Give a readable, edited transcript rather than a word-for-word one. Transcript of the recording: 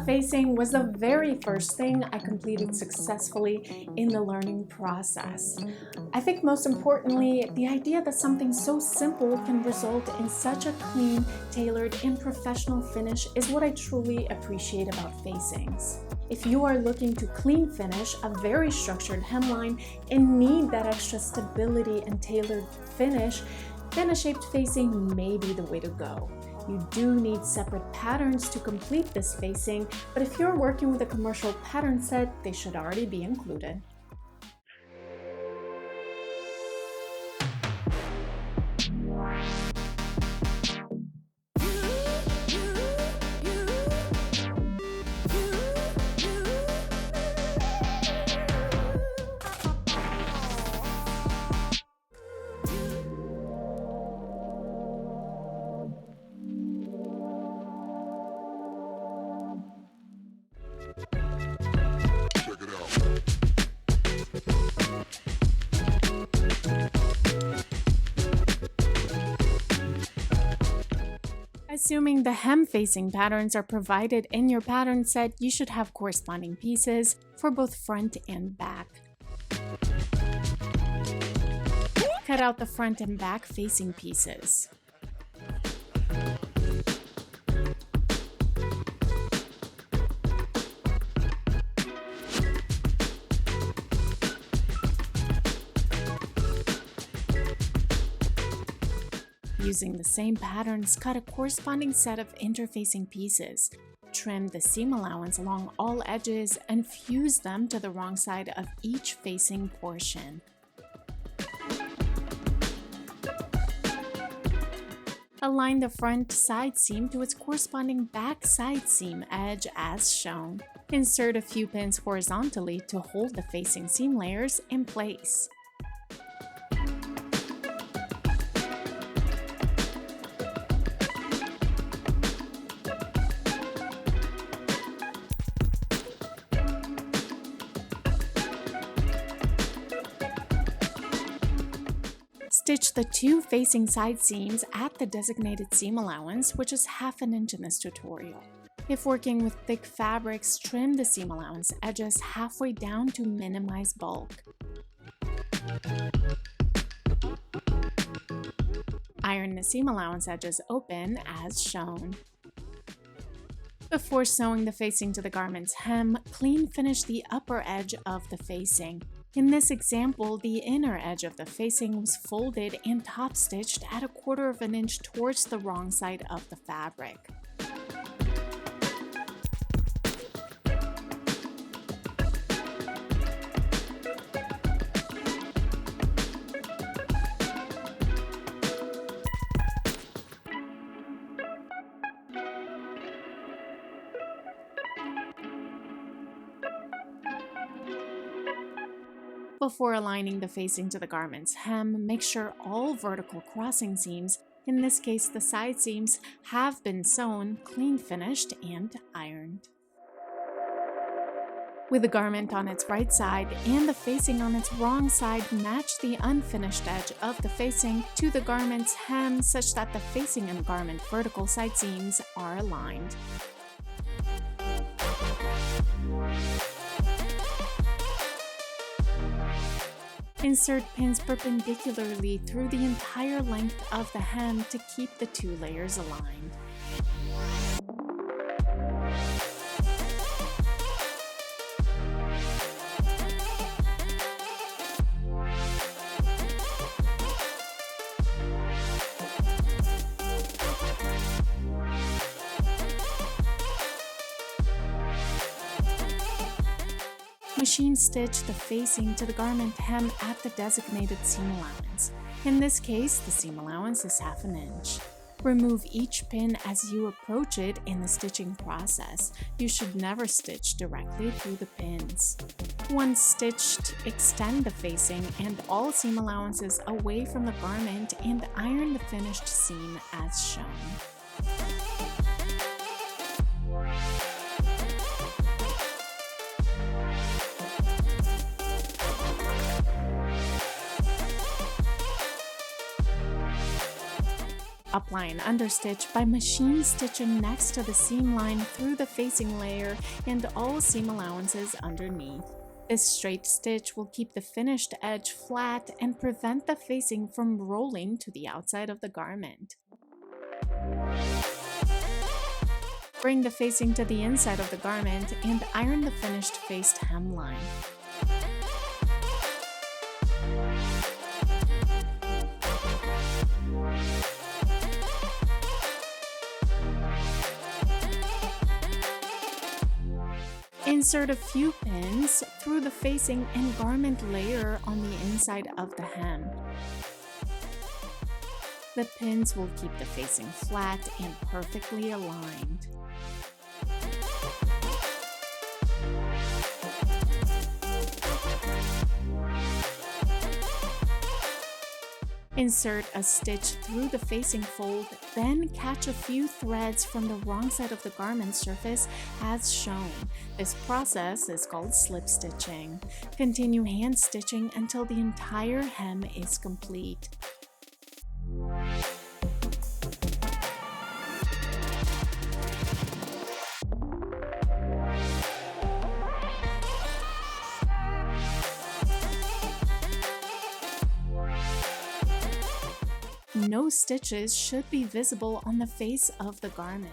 Facing was the very first thing I completed successfully in the learning process. I think most importantly, the idea that something so simple can result in such a clean, tailored, and professional finish is what I truly appreciate about facings. If you are looking to clean finish a very structured hemline and need that extra stability and tailored finish, then a shaped facing may be the way to go. You do need separate patterns to complete this facing, but if you're working with a commercial pattern set, they should already be included. Assuming the hem facing patterns are provided in your pattern set, you should have corresponding pieces for both front and back. Cut out the front and back facing pieces. Using the same patterns, cut a corresponding set of interfacing pieces. Trim the seam allowance along all edges and fuse them to the wrong side of each facing portion. Align the front side seam to its corresponding back side seam edge as shown. Insert a few pins horizontally to hold the facing seam layers in place. Stitch the two facing side seams at the designated seam allowance, which is 1/2 inch in this tutorial. If working with thick fabrics, trim the seam allowance edges halfway down to minimize bulk. Iron the seam allowance edges open as shown. Before sewing the facing to the garment's hem, clean finish the upper edge of the facing. In this example, the inner edge of the facing was folded and top stitched at 1/4 inch towards the wrong side of the fabric. Before aligning the facing to the garment's hem, make sure all vertical crossing seams, in this case the side seams, have been sewn, clean finished, and ironed. With the garment on its right side and the facing on its wrong side, match the unfinished edge of the facing to the garment's hem such that the facing and garment vertical side seams are aligned. Insert pins perpendicularly through the entire length of the hem to keep the two layers aligned. Machine stitch the facing to the garment hem at the designated seam allowance. In this case, the seam allowance is 1/2 inch. Remove each pin as you approach it in the stitching process. You should never stitch directly through the pins. Once stitched, extend the facing and all seam allowances away from the garment and iron the finished seam as shown. Apply an understitch by machine stitching next to the seam line through the facing layer and all seam allowances underneath. This straight stitch will keep the finished edge flat and prevent the facing from rolling to the outside of the garment. Bring the facing to the inside of the garment and iron the finished faced hemline. Insert a few pins through the facing and garment layer on the inside of the hem. The pins will keep the facing flat and perfectly aligned. Insert a stitch through the facing fold, then catch a few threads from the wrong side of the garment surface as shown. This process is called slip stitching. Continue hand stitching until the entire hem is complete. No stitches should be visible on the face of the garment.